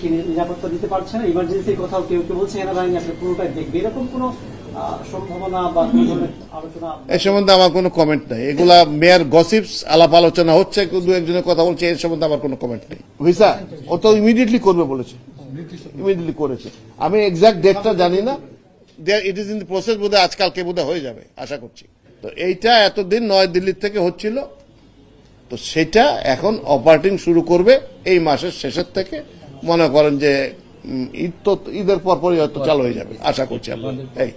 দেশকে নিরাপত্তা দিতে পারছে না, ইমার্জেন্সির কথাও কেউ কেউ বলছে সেনাবাহিনী আসলে পুরোটাই দেখবে, এরকম কোন সম্ভাবনা বা কোন ধরনের আলোচনা? এ সম্বন্ধে আমার কোনো কমেন্ট নাই। এগুলা মেয়ার গসিপস, আলাপ আলোচনা হচ্ছে, দু একজনের কথা বলছে, এর সম্বন্ধে আমার কোনো কমেন্ট নেই। ভিসা ও তো ইমিডিয়েটলি করবে বলেছে, ইমিডিয়েটলি করেছে। আমি এক্সাক্ট ডেটটা জানি না, it is in the process, বোধহয় আজকালকে বোধহয় হয়ে যাবে আশা করছি। তো এইটা এতদিন দিল্লির থেকে হচ্ছিল, তো সেটা এখন অপারেটিং শুরু করবে এই মাসের শেষের থেকে। মনে করেন যে ঈদ তো ঈদের পরপরই হয়তো চালু হয়ে যাবে আশা করছি আমরা। এই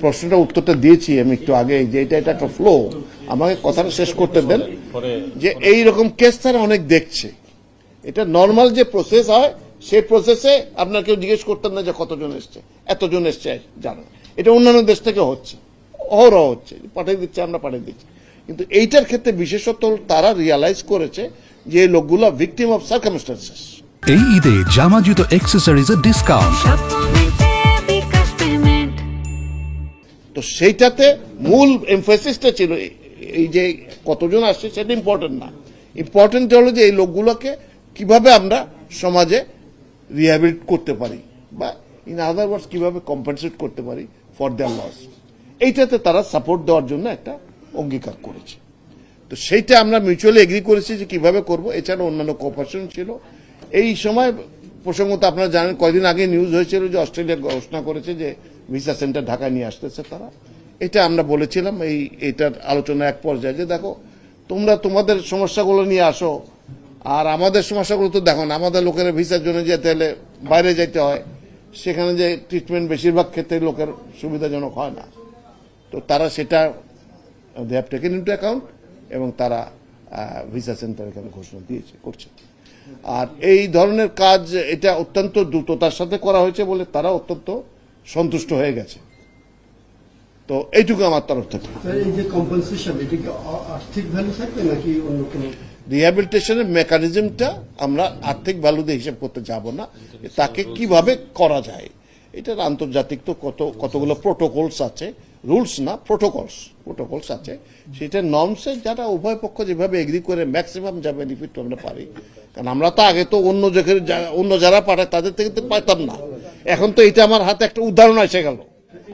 প্রশ্নটা উত্তরটা দিয়েছি আমি একটু আগে, যে এটা একটা ফ্লো। আমাকে কথাটা শেষ করতে দেন। যে এই রকম কেস তারা অনেক দেখছে, এটা নর্মাল যে প্রসেস হয় সেই প্রসেসে আপনার কেউ জিজ্ঞেস করতেন না যে কতজন এসছে, এতজন এসছে জানা। এটা অন্যান্য দেশ থেকে হচ্ছে, অহরহ হচ্ছে, পাঠিয়ে দিচ্ছে, আমরা পাঠিয়ে দিচ্ছি। কিন্তু এইটার ক্ষেত্রে বিশেষত তারা রিয়ালাইজ করেছে যে এই লোকগুলো ভিকটিম অফ সার্কামস্টান্সেস। এই ঈদে জামা জুতো অ্যাক্সেসরিজের ডিসকাউন্ট। তো সেইটাতে মূল এমফাসিসটা ছিল এই যে কতজন আসছে সেটা ইম্পর্টেন্ট না, ইম্পর্টেন্ট হলো যে এই লোকগুলোকে কিভাবে আমরা সমাজে রিহ্যাবিলিট করতে পারি, বা ইন আদার ওয়ার্ডস কিভাবে কম্পেনসেট করতে পারি ফর দেয়ার লস। এইটাতে তারা সাপোর্ট দেওয়ার জন্য একটা অঙ্গীকার করেছে। তো সেইটা আমরা মিউচুয়ালি এগ্রি করেছি যে কিভাবে করব। এছাড়া অন্যান্য কোঅপারেশন ছিল। এই সময় প্রসঙ্গত আপনারা জানেন, কয়েকদিন আগে নিউজ হয়েছিল যে অস্ট্রেলিয়া ঘোষণা করেছে যে ভিসা সেন্টার ঢাকায় নিয়ে আসতেছে তারা। এটা আমরা বলেছিলাম এইটার আলোচনা এক পর্যায়ে যে দেখো তোমরা তোমাদের সমস্যাগুলো নিয়ে আসো, আর আমাদের সমস্যাগুলো তো দেখো না। আমাদের লোকের ভিসার জন্য যেতে হলে বাইরে যেতে হয়, সেখানে যে ট্রিটমেন্ট বেশিরভাগ ক্ষেত্রে লোকের সুবিধাজনক হয় না। তো তারা সেটা they have taken into account, এবং তারা ভিসা সেন্টার এখানে ঘোষণা দিয়েছে, করছে। আর এই ধরনের কাজ এটা অত্যন্ত দ্রুততার সাথে করা হয়েছে বলে তারা অত্যন্ত সন্তুষ্ট হয়ে গেছে। তো এইটুকু আমার তরফ থেকে। এই যে কম্পেনসেশন, এটা কি আর্থিক ভ্যালু থাকবে নাকি অন্য কোনো? রিহ্যাবিলিটেশনের মেকানিজমটা আমরা আর্থিক ভ্যালু দিয়ে হিসাব করতে যাব না, তাকে কিভাবে করা যায়। এটার আন্তর্জাতিক তো কতগুলো প্রোটোকলস আছে, রুলস না, প্রোটোকলস আছে। সেটা নর্মসে যারা উভয় পক্ষ যেভাবে এগ্রি করে ম্যাক্সিমাম যা বেনিফিট আমরা পারি। কারণ আমরা তো আগে তো অন্য যারা পাঠায় তাদের থেকে তো পাইতাম না। এখন তো এটা আমার হাতে একটা উদাহরণ এসে গেল।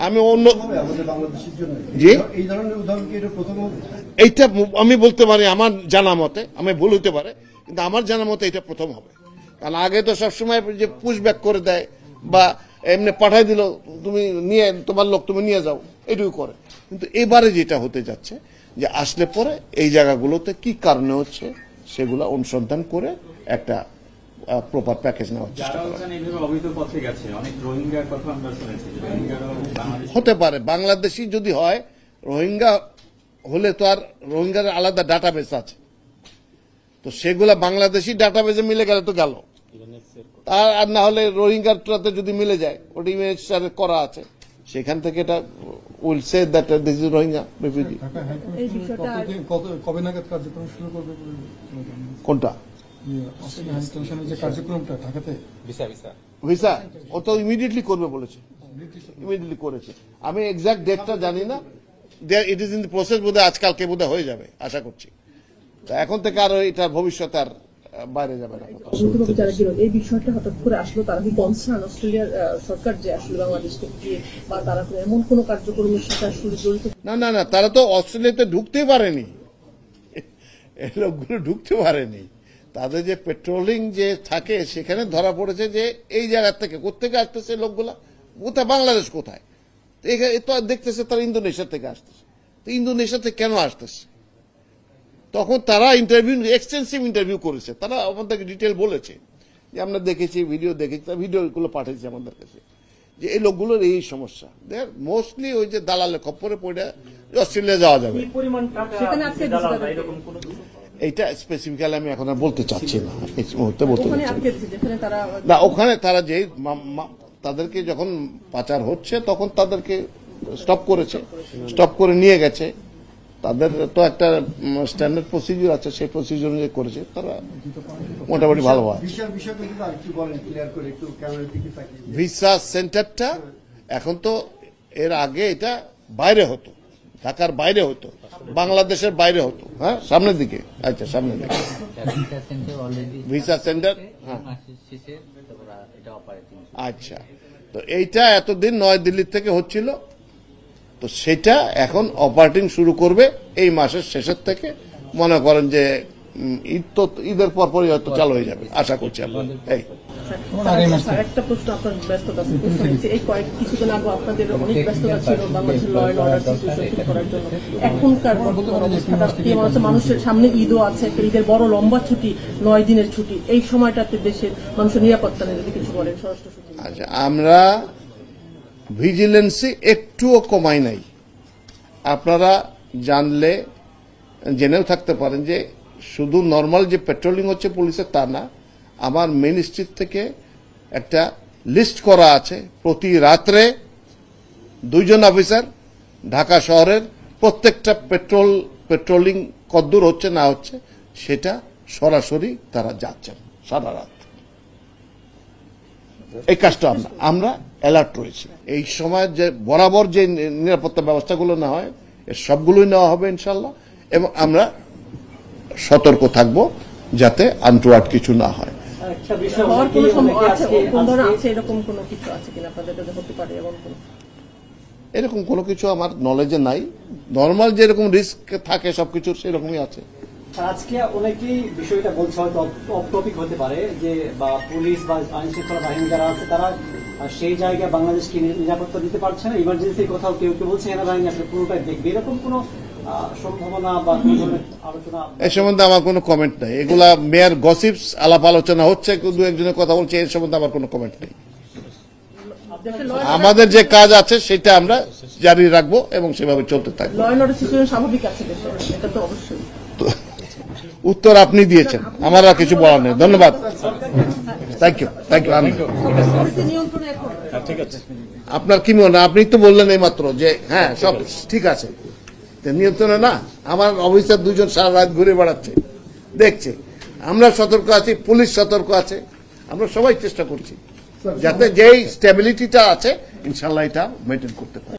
আমি অন্য জি এইটা আমি বলতে পারি আমার জানা মতে, আমি ভুল হইতে পারে, কিন্তু আমার জানা মতে এটা প্রথম হবে। কারণ আগে তো সবসময় যে পুশ ব্যাক করে দেয় বা এমনি পাঠাই দিল, তুমি নিয়ে তোমার লোক তুমি নিয়ে যাও, এটুকু করে। কিন্তু এবারে যেটা হতে যাচ্ছে যে আসলে পরে এই জায়গাগুলোতে কি কারণে হচ্ছে সেগুলো অনুসন্ধান করে একটা প্রপার প্যাকেজ নেওয়ার চেষ্টা করা হতে পারে। বাংলাদেশি যদি হয়, রোহিঙ্গা হলে তো আর রোহিঙ্গার আলাদা ডাটাবেস আছে, তো সেগুলা বাংলাদেশি ডাটাবেসে মিলে গেলে তো গেল। আর না হলে রোহিঙ্গাতে যদি মিলে যায়, ওটি ইউএনএইচসিআর করা আছে, সেখান থেকে এটা will say that this is Rohingya refugee. কবে নাগাদ কার্যক্রম শুরু করবে কোনটা কার্যক্রমটা ঢাকাতে? ভিসা ও তো ইমিডিয়েটলি করবে বলেছে, ইমিডিয়েটলি করেছে। আমি এক্সাক্ট ডেটটা জানি না, it is in the process, বোধহয় আজকালকে বোধহয় হয়ে যাবে আশা করছি। তো এখন থেকে আর এটা ভবিষ্যতে আর বাইরে যাবে না। এই বিষয়টা হঠাৎ করে আসলো, তারা কি কনসার্ন অস্ট্রেলিয়ার সরকার যে আসলে বাংলাদেশ থেকে, বা তারা এমন কোন কার্যক্রমের সাথে আসলে জড়িত? না, তারা তো অস্ট্রেলিয়াতে ঢুকতেই পারেনি, এই লোকগুলো ঢুকতে পারেনি। তাদের যে পেট্রোলিং যে থাকে সেখানে ধরা পড়েছে যে এই জায়গার থেকে কোথেকে আসতেছে লোকগুলা, কোথায় বাংলাদেশ কোথায়, তো দেখতেছে তারা ইন্দোনেশিয়া থেকে আসতেছে। তো ইন্দোনেশিয়া থেকে কেন আসতেছে? তখন তারা এক্সটেন্সিভ ইন্টারভিউ করেছে, তারা আমাদেরকে ডিটেল বলেছে যে আমরা দেখেছি, ভিডিও দেখেছি, ভিডিওগুলো পাঠিয়েছে আমাদের কাছে, যে এই লোকগুলোর এই সমস্যা। মোস্টলি ওই যে দালালে খপ্পরে পড়ে অস্ট্রেলিয়া যাওয়া যাবে। এইটা স্পেসিফিক্যালি আমি এখন আর বলতে চাচ্ছি না, এই মুহূর্তে বলতে না। ওখানে তারা যে তাদেরকে যখন পাচার হচ্ছে তখন তাদেরকে স্টপ করেছে, স্টপ করে নিয়ে গেছে। তাদের তো একটা স্ট্যান্ডার্ড প্রসিডিউর আছে, সেই প্রসিডিউর অনুযায়ী করেছে, তারা মোটামুটি ভালো হয়। ভিসা সেন্টারটা এখন তো, এর আগে এটা বাইরে হতো, ঢাকার বাইরে হতো, বাংলাদেশের বাইরে হতো। হ্যাঁ, সামনের দিকে, আচ্ছা সামনের দিকে ভিসা সেন্টার। হ্যাঁ, আচ্ছা, তো এইটা এতদিন নয়াদিল্লি থেকে হচ্ছিল, তো সেটা এখন অপারেটিং শুরু করবে এই মাসের শেষের থেকে। মনে করেন যে ঈদের পরপরই হয়তো চালু হয়ে যাবে, আশা করছি আমরা। এই একটা প্রশ্ন, আপনার ব্যস্ততা আছে, প্রশ্ন হচ্ছে এই কিছুদিন আগে আপনাদের অনেক ব্যস্ততা ছিল বাংলাদেশের ল অ্যান্ড অর্ডার সিচুয়েশন ঠিক করার জন্য। এখনকার বর্তমান অবস্থাটা কি মনে হচ্ছে? মানুষের সামনে ঈদও আছে, একটা ঈদের বড় লম্বা ছুটি, 9 দিনের ছুটি, এই সময়টাতে দেশের মানুষের নিরাপত্তা নিয়ে যদি কিছু বলেন স্বরাষ্ট্র সচিব। আচ্ছা, আমরা ভিজিলেন্সি একটুও কমাই নাই। আপনারা জানলে জেনেও থাকতে পারেন যে শুধু নর্মাল যে পেট্রোলিং হচ্ছে পুলিশের তা না, আমার মিনিস্ট্রির থেকে একটা লিস্ট করা আছে, প্রতি রাত্রে 2 জন অফিসার ঢাকা শহরের প্রত্যেকটা পেট্রোলিং কদ্দূর হচ্ছে না হচ্ছে সেটা সরাসরি তারা যাচ্ছেন সারা রাত। এই কাজটা আমরা অ্যালার্ট রয়েছি। এই সময় যে বরাবর যে নিরাপত্তা ব্যবস্থাগুলো নেওয়া হয় এর সবগুলোই নেওয়া হবে ইনশাল্লাহ, এবং আমরা সতর্ক থাকব যাতে আনটুয়ার্ড কিছু না হয়। একটা বিষয় হওয়ার কোনো অনেকেই সম্ভাবনা আছে, আজকে- কোন ধরনের আছে, এরকম কোনো কিছু আছে কিনা আপনাদের কাছে হতে পারে এমন কোনো? এরকম কোনো কিছু আমার নলেজে নাই। নর্মাল যেরকম রিস্ক থাকে সবকিছুর সেরকমই আছে। আজকে অনেকেই বিষয়টা বলছে, হয়তো অফ টপিক হতে পারে, যে বা পুলিশ বা আইন শৃঙ্খলা বাহিনী যারা আছে তারা সেই জায়গায় বাংলাদেশকে নিরাপত্তা দিতে পারছে না। ইমার্জেন্সি কোথাও কেউ কেউ বলছে সেনাবাহিনী আসলে পুরোটাই দেখবে, এরকম কোন সম্ভাবনা বা কোন ধরনের আলোচনা? এ সম্বন্ধে আমার কোনো কমেন্ট নেই। এগুলা মেয়ার গসিপস, আলাপ আলোচনা হচ্ছে, দু একজনের কথা বলছে, এর সম্বন্ধে আমার কোনো কমেন্ট নেই। দেশের ল আমাদের যে কাজ আছে সেটা আমরা জারি রাখবো এবং সেভাবে চলতে থাকবো। অ্যান্ড অর্ডার সিচুয়েশন স্বাভাবিক আছে দেশে, এটা তো অবশ্যই। উত্তর আপনি দিয়েছেন, আমার আর কিছু বলার নেই। ধন্যবাদ, থ্যাংক ইউ, থ্যাংক ইউ। পরিস্থিতি নিয়ন্ত্রণে এখন আপনার কি মনে হয়? আপনি তো বললেন এই মাত্র যে হ্যাঁ সব ঠিক আছে, তো নিয়ন্ত্রণে না। আমার অফিসার 2 জন সারা রাত ঘুরে বেড়াচ্ছে, দেখছে। আমরা সতর্ক আছি, পুলিশ সতর্ক আছে, আমরা সবাই চেষ্টা করছি যাতে যেই স্টেবিলিটিটা আছে ইনশাল্লাহ এটা মেনটেন করতে পারি।